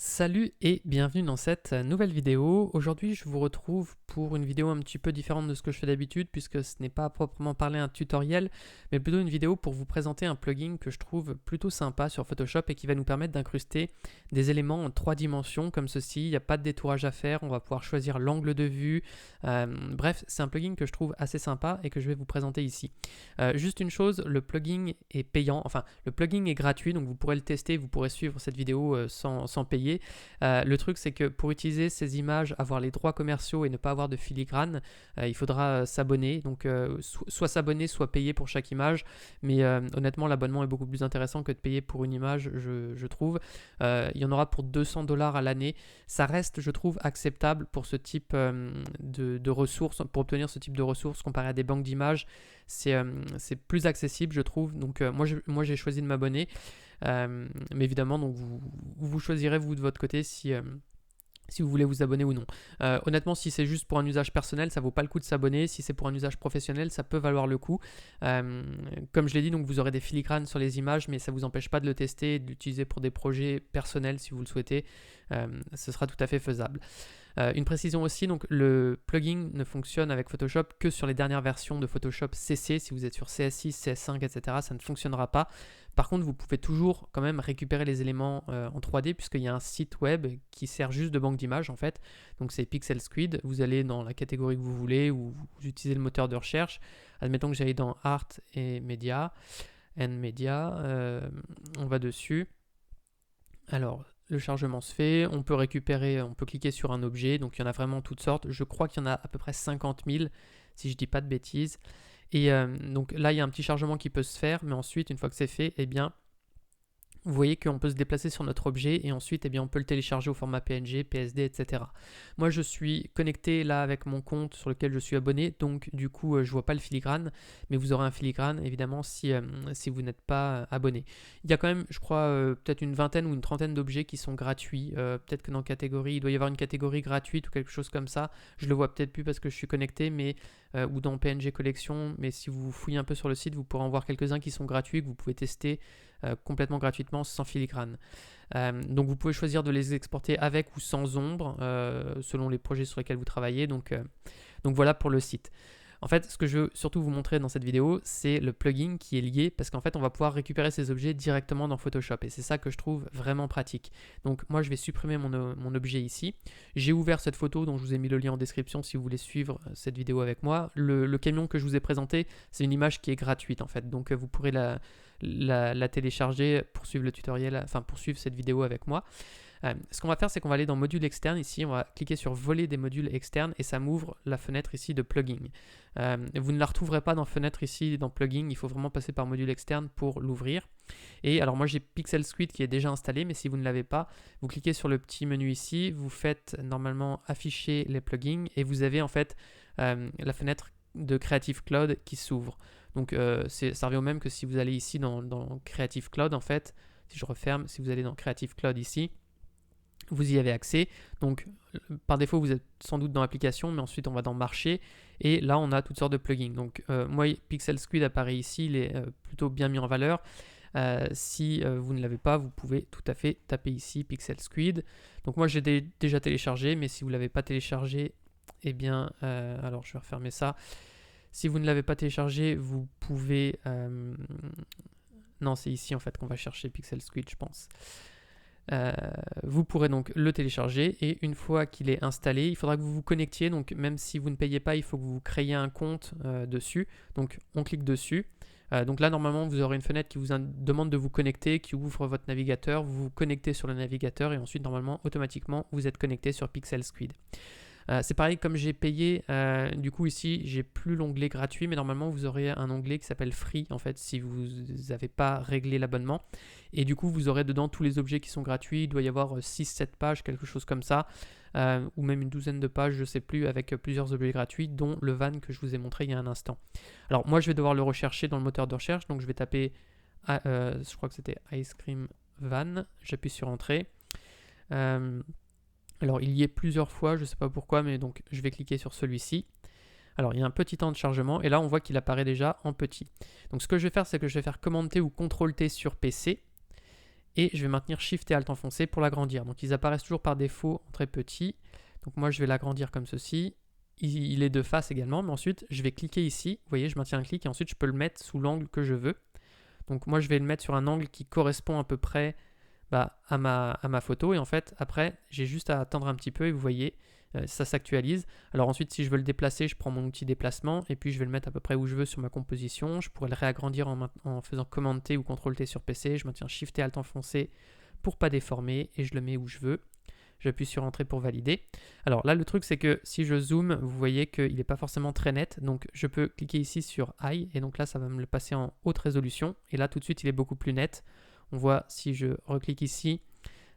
Salut et bienvenue dans cette nouvelle vidéo. Aujourd'hui, je vous retrouve pour une vidéo un petit peu différente de ce que je fais d'habitude puisque ce n'est pas à proprement parler un tutoriel, mais plutôt une vidéo pour vous présenter un plugin que je trouve plutôt sympa sur Photoshop et qui va nous permettre d'incruster des éléments en 3 dimensions comme ceci. Il n'y a pas de détourage à faire, on va pouvoir choisir l'angle de vue. Bref, c'est un plugin que je trouve assez sympa et que je vais vous présenter ici. Juste une chose, le plugin est payant, enfin le plugin est gratuit, donc vous pourrez le tester, vous pourrez suivre cette vidéo sans payer. Le truc c'est que pour utiliser ces images, avoir les droits commerciaux et ne pas avoir de filigrane, il faudra s'abonner, donc soit s'abonner, soit payer pour chaque image, mais honnêtement l'abonnement est beaucoup plus intéressant que de payer pour une image, je trouve. Il y en aura pour 200$ à l'année, ça reste je trouve acceptable pour ce type de ressources, pour obtenir ce type de ressources comparé à des banques d'images. C'est plus accessible je trouve, donc moi j'ai choisi de m'abonner, mais évidemment donc vous choisirez vous de votre côté si vous voulez vous abonner ou non. Honnêtement, si c'est juste pour un usage personnel, ça vaut pas le coup de s'abonner. Si c'est pour un usage professionnel, ça peut valoir le coup. Comme je l'ai dit, donc vous aurez des filigranes sur les images, mais ça ne vous empêche pas de le tester et de l'utiliser pour des projets personnels si vous le souhaitez. Ce sera tout à fait faisable. Une précision aussi, donc le plugin ne fonctionne avec Photoshop que sur les dernières versions de Photoshop CC. Si vous êtes sur CS6, CS5, etc., ça ne fonctionnera pas. Par contre, vous pouvez toujours quand même récupérer les éléments en 3D puisqu'il y a un site web qui sert juste de banque d'images en fait. Donc c'est Pixel Squid. Vous allez dans la catégorie que vous voulez ou vous utilisez le moteur de recherche. Admettons que j'aille dans Art et Media. On va dessus. Alors, le chargement se fait, on peut récupérer, on peut cliquer sur un objet, donc il y en a vraiment toutes sortes. Je crois qu'il y en a à peu près 50 000, si je ne dis pas de bêtises. Et donc là, il y a un petit chargement qui peut se faire, mais ensuite, une fois que c'est fait, eh bien, vous voyez qu'on peut se déplacer sur notre objet et ensuite eh bien, on peut le télécharger au format PNG, PSD, etc. Moi je suis connecté là avec mon compte sur lequel je suis abonné, donc du coup je ne vois pas le filigrane, mais vous aurez un filigrane évidemment si vous n'êtes pas abonné. Il y a quand même, je crois, peut-être une vingtaine ou une trentaine d'objets qui sont gratuits. Peut-être que dans catégorie, il doit y avoir une catégorie gratuite ou quelque chose comme ça. Je le vois peut-être plus parce que je suis connecté, mais ou dans PNG Collection, mais si vous fouillez un peu sur le site, vous pourrez en voir quelques-uns qui sont gratuits, que vous pouvez tester complètement gratuitement sans filigrane. Donc vous pouvez choisir de les exporter avec ou sans ombre selon les projets sur lesquels vous travaillez. Donc voilà pour le site. En fait, ce que je veux surtout vous montrer dans cette vidéo, c'est le plugin qui est lié parce qu'en fait, on va pouvoir récupérer ces objets directement dans Photoshop et c'est ça que je trouve vraiment pratique. Donc moi, je vais supprimer mon objet ici. J'ai ouvert cette photo dont je vous ai mis le lien en description si vous voulez suivre cette vidéo avec moi. Le camion que je vous ai présenté, c'est une image qui est gratuite en fait. Donc vous pourrez la télécharger pour suivre le tutoriel, enfin pour suivre cette vidéo avec moi. Ce qu'on va faire, c'est qu'on va aller dans module externe ici, on va cliquer sur voler des modules externes et ça m'ouvre la fenêtre ici de plugin. Vous ne la retrouverez pas dans fenêtre ici dans plugin, il faut vraiment passer par module externe pour l'ouvrir. Et alors moi j'ai Pixel Squid qui est déjà installé, mais si vous ne l'avez pas, vous cliquez sur le petit menu ici, vous faites normalement afficher les plugins et vous avez en fait la fenêtre de Creative Cloud qui s'ouvre. Donc ça revient au même que si vous allez ici dans Creative Cloud en fait. Si je referme, si vous allez dans Creative Cloud ici, vous y avez accès. Donc par défaut vous êtes sans doute dans l'application, mais ensuite on va dans marché et là on a toutes sortes de plugins. Donc moi Pixel Squid apparaît ici, il est plutôt bien mis en valeur. Si vous ne l'avez pas, vous pouvez tout à fait taper ici Pixel Squid. Donc moi j'ai déjà téléchargé, mais si vous ne l'avez pas téléchargé, eh bien alors je vais refermer ça. Si vous ne l'avez pas téléchargé, vous pouvez... Non, c'est ici en fait qu'on va chercher Pixel Squid, je pense. Vous pourrez donc le télécharger et une fois qu'il est installé, il faudra que vous vous connectiez. Donc même si vous ne payez pas, il faut que vous créiez un compte dessus. Donc on clique dessus. Donc là normalement vous aurez une fenêtre qui vous demande de vous connecter, qui ouvre votre navigateur. Vous vous connectez sur le navigateur et ensuite normalement automatiquement vous êtes connecté sur Pixel Squid. C'est pareil, comme j'ai payé, du coup ici j'ai plus l'onglet gratuit, mais normalement vous aurez un onglet qui s'appelle Free en fait si vous n'avez pas réglé l'abonnement. Et du coup vous aurez dedans tous les objets qui sont gratuits, il doit y avoir 6-7 pages, quelque chose comme ça, ou même une douzaine de pages, je sais plus, avec plusieurs objets gratuits, dont le van que je vous ai montré il y a un instant. Alors moi je vais devoir le rechercher dans le moteur de recherche, donc je vais taper, je crois que c'était Ice Cream Van, j'appuie sur Entrée. Alors il y est plusieurs fois, je ne sais pas pourquoi, mais donc je vais cliquer sur celui-ci. Alors il y a un petit temps de chargement et là on voit qu'il apparaît déjà en petit. Donc ce que je vais faire, c'est que je vais faire Command T ou CTRL T sur PC. et je vais maintenir Shift et Alt enfoncé pour l'agrandir. Donc ils apparaissent toujours par défaut en très petit. Donc moi je vais l'agrandir comme ceci. Il est de face également, mais ensuite je vais cliquer ici. Vous voyez, je maintiens un clic et ensuite je peux le mettre sous l'angle que je veux. Donc moi je vais le mettre sur un angle qui correspond à peu près à ma photo. Et en fait, après, j'ai juste à attendre un petit peu et vous voyez, ça s'actualise. Alors ensuite, si je veux le déplacer, je prends mon outil déplacement et puis je vais le mettre à peu près où je veux sur ma composition. Je pourrais le réagrandir en faisant Command T ou Ctrl T sur PC. Je maintiens Shift et Alt enfoncé pour pas déformer et je le mets où je veux. J'appuie sur Entrée pour valider. Alors là, le truc, c'est que si je zoome, vous voyez qu'il n'est pas forcément très net. Donc je peux cliquer ici sur High et donc là, ça va me le passer en haute résolution. Et là, tout de suite, il est beaucoup plus net. On voit si je reclique ici,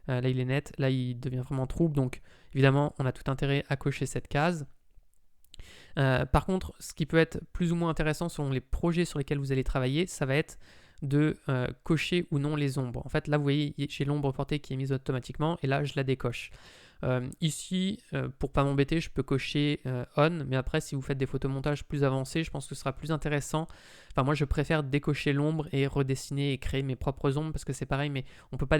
là il est net, là il devient vraiment trouble, donc évidemment on a tout intérêt à cocher cette case. Par contre, ce qui peut être plus ou moins intéressant selon les projets sur lesquels vous allez travailler, ça va être de cocher ou non les ombres. En fait là vous voyez j'ai l'ombre portée qui est mise automatiquement et là je la décoche. Ici, pour pas m'embêter, je peux cocher on, mais après si vous faites des photomontages plus avancés, je pense que ce sera plus intéressant. Enfin moi je préfère décocher l'ombre et redessiner et créer mes propres ombres parce que c'est pareil, mais on peut pas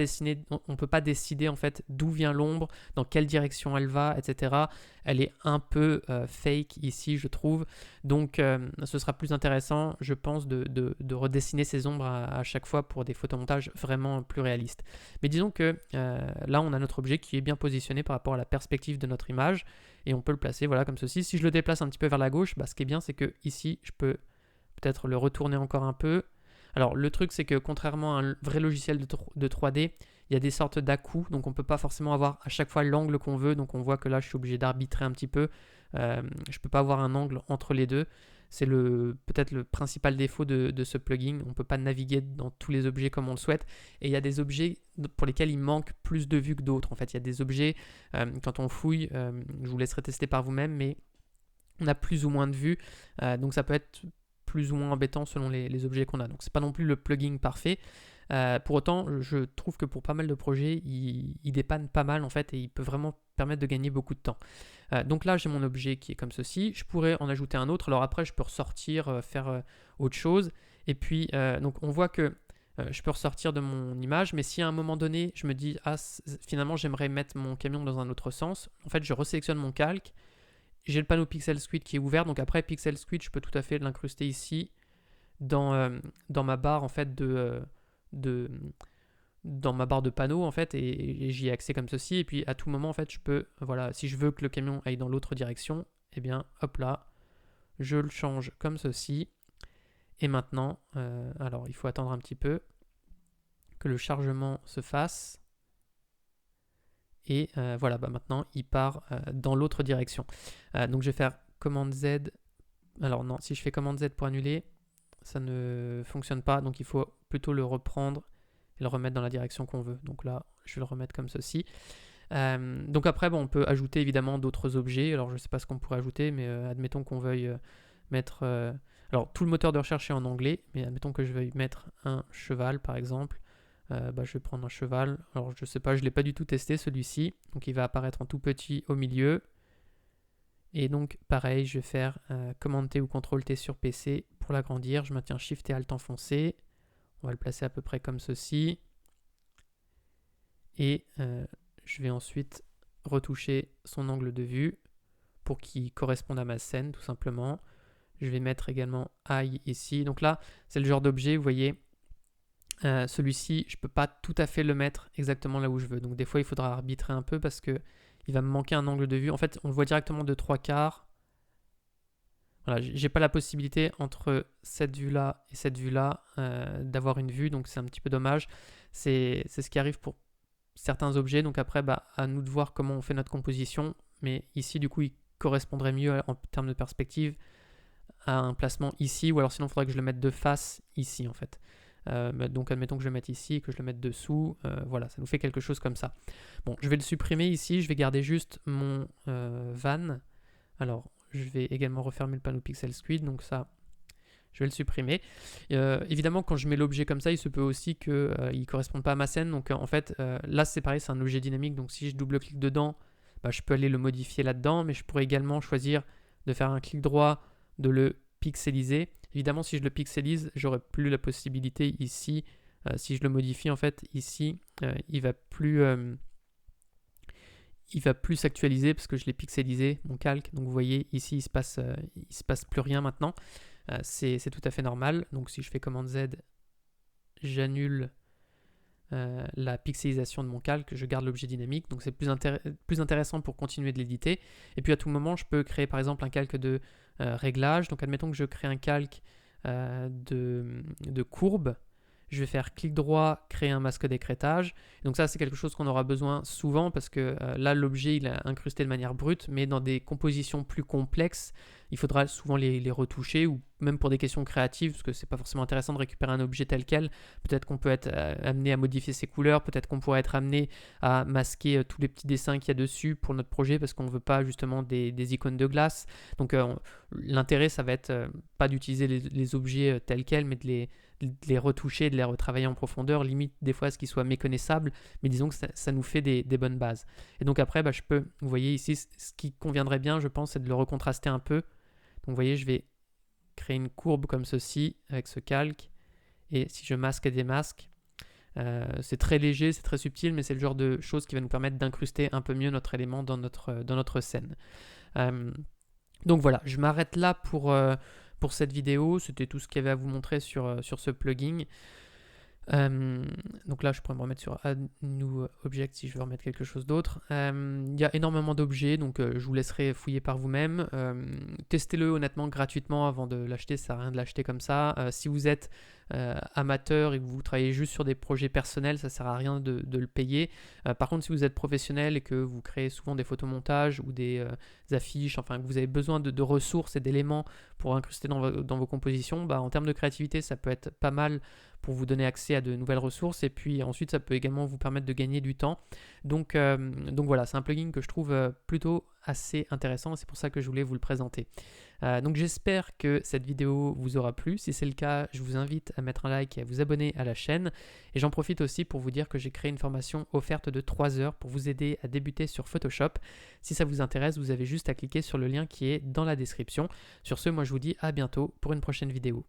décider en fait d'où vient l'ombre, dans quelle direction elle va, etc. Elle est un peu fake ici je trouve, donc ce sera plus intéressant je pense de redessiner ces ombres à chaque fois pour des photomontages vraiment plus réalistes. Mais disons que là on a notre objet qui est bien positionné par rapport à la perspective de notre image et on peut le placer voilà comme ceci. Si je le déplace un petit peu vers la gauche, ce qui est bien c'est que ici je peux peut-être le retourner encore un peu. Alors le truc c'est que contrairement à un vrai logiciel de 3D, il y a des sortes d'à-coups, donc on ne peut pas forcément avoir à chaque fois l'angle qu'on veut, donc on voit que là je suis obligé d'arbitrer un petit peu, je ne peux pas avoir un angle entre les deux. C'est peut-être le principal défaut de ce plugin. On ne peut pas naviguer dans tous les objets comme on le souhaite. Et il y a des objets pour lesquels il manque plus de vue que d'autres. En fait, il y a des objets, quand on fouille, je vous laisserai tester par vous-même, mais on a plus ou moins de vue. Donc ça peut être plus ou moins embêtant selon les objets qu'on a. Donc c'est pas non plus le plugin parfait. Pour autant, je trouve que pour pas mal de projets, il dépanne pas mal en fait et il peut vraiment permettre de gagner beaucoup de temps. Donc là, j'ai mon objet qui est comme ceci. Je pourrais en ajouter un autre. Alors après, je peux ressortir, faire autre chose. Et puis, donc on voit que je peux ressortir de mon image. Mais si à un moment donné, je me dis, ah, finalement, j'aimerais mettre mon camion dans un autre sens, en fait, je resélectionne mon calque. J'ai le panneau Pixel Squid qui est ouvert. Donc après, Pixel Squid, je peux tout à fait l'incruster ici dans ma barre en fait dans ma barre de panneaux en fait et j'y ai accès comme ceci et puis à tout moment en fait je peux voilà si je veux que le camion aille dans l'autre direction et bien hop là je le change comme ceci et maintenant alors il faut attendre un petit peu que le chargement se fasse et voilà maintenant il part dans l'autre direction. Donc je vais faire commande Z. Alors non, si je fais commande Z pour annuler, ça ne fonctionne pas, donc il faut plutôt le reprendre et le remettre dans la direction qu'on veut. Donc là, je vais le remettre comme ceci. Donc après, on peut ajouter évidemment d'autres objets. Alors je ne sais pas ce qu'on pourrait ajouter, mais admettons qu'on veuille mettre... alors tout le moteur de recherche est en anglais, mais admettons que je veuille mettre un cheval par exemple. Je vais prendre un cheval. Alors je ne sais pas, je ne l'ai pas du tout testé celui-ci. Donc il va apparaître en tout petit au milieu. Et donc pareil, je vais faire Command T ou Ctrl T sur PC pour l'agrandir. Je maintiens Shift et Alt enfoncé. On va le placer à peu près comme ceci. Et je vais ensuite retoucher son angle de vue pour qu'il corresponde à ma scène tout simplement. Je vais mettre également Eye ici. Donc là, c'est le genre d'objet, vous voyez, celui-ci, je ne peux pas tout à fait le mettre exactement là où je veux. Donc des fois, il faudra arbitrer un peu parce que il va me manquer un angle de vue. En fait, on le voit directement de 3/4. Voilà, j'ai pas la possibilité entre cette vue-là et cette vue-là d'avoir une vue, donc c'est un petit peu dommage. C'est ce qui arrive pour certains objets, donc après, à nous de voir comment on fait notre composition. Mais ici, du coup, il correspondrait mieux en termes de perspective à un placement ici, ou alors sinon, il faudrait que je le mette de face ici, en fait. Donc admettons que je le mette ici et que je le mette dessous, voilà, ça nous fait quelque chose comme ça. Bon, je vais le supprimer ici, je vais garder juste mon van. Alors, je vais également refermer le panneau Pixel Squid, donc ça, je vais le supprimer. Évidemment, quand je mets l'objet comme ça, il se peut aussi qu'il ne corresponde pas à ma scène, donc en fait, là c'est pareil, c'est un objet dynamique, donc si je double-clique dedans, je peux aller le modifier là-dedans, mais je pourrais également choisir de faire un clic droit, de le pixeliser. Évidemment, si je le pixelise, j'aurai plus la possibilité ici si je le modifie en fait ici, il va plus s'actualiser parce que je l'ai pixelisé mon calque. Donc vous voyez ici il se passe plus rien maintenant. C'est tout à fait normal. Donc si je fais commande Z, j'annule la pixelisation de mon calque, je garde l'objet dynamique, donc c'est plus intéressant pour continuer de l'éditer. Et puis à tout moment, je peux créer par exemple un calque de réglage. Donc admettons que je crée un calque de courbe. Je vais faire clic droit, créer un masque d'écrêtage. Donc ça, c'est quelque chose qu'on aura besoin souvent parce que là, l'objet, il est incrusté de manière brute, mais dans des compositions plus complexes, il faudra souvent les retoucher, ou même pour des questions créatives, parce que c'est pas forcément intéressant de récupérer un objet tel quel. Peut-être qu'on peut être amené à modifier ses couleurs, peut-être qu'on pourrait être amené à masquer tous les petits dessins qu'il y a dessus pour notre projet, parce qu'on ne veut pas justement des icônes de glace. Donc l'intérêt, ça va être pas d'utiliser les objets tels quels, mais de les retoucher, de les retravailler en profondeur, limite des fois à ce qu'ils soient méconnaissables, mais disons que ça nous fait des bonnes bases. Et donc après, je peux, vous voyez ici, ce qui conviendrait bien, je pense, c'est de le recontraster un peu. Donc vous voyez, je vais créer une courbe comme ceci, avec ce calque, et si je masque et démasque, c'est très léger, c'est très subtil, mais c'est le genre de choses qui va nous permettre d'incruster un peu mieux notre élément dans notre scène. Donc voilà, je m'arrête là pour cette vidéo. C'était tout ce qu'il y avait à vous montrer sur ce plugin. Donc là, je pourrais me remettre sur Add New Object si je veux remettre quelque chose d'autre. Il y a énormément d'objets, donc je vous laisserai fouiller par vous-même. Testez-le honnêtement gratuitement avant de l'acheter, ça sert à rien de l'acheter comme ça. Si vous êtes amateur et que vous travaillez juste sur des projets personnels, ça sert à rien de le payer. Par contre, si vous êtes professionnel et que vous créez souvent des photomontages ou des affiches, enfin que vous avez besoin de ressources et d'éléments pour incruster dans vos compositions, en termes de créativité, ça peut être pas mal pour vous donner accès à de nouvelles ressources, et puis ensuite ça peut également vous permettre de gagner du temps. Donc voilà, c'est un plugin que je trouve plutôt assez intéressant, et c'est pour ça que je voulais vous le présenter. Donc j'espère que cette vidéo vous aura plu. Si c'est le cas, je vous invite à mettre un like et à vous abonner à la chaîne. Et j'en profite aussi pour vous dire que j'ai créé une formation offerte de 3 heures pour vous aider à débuter sur Photoshop. Si ça vous intéresse, vous avez juste à cliquer sur le lien qui est dans la description. Sur ce, moi je vous dis à bientôt pour une prochaine vidéo.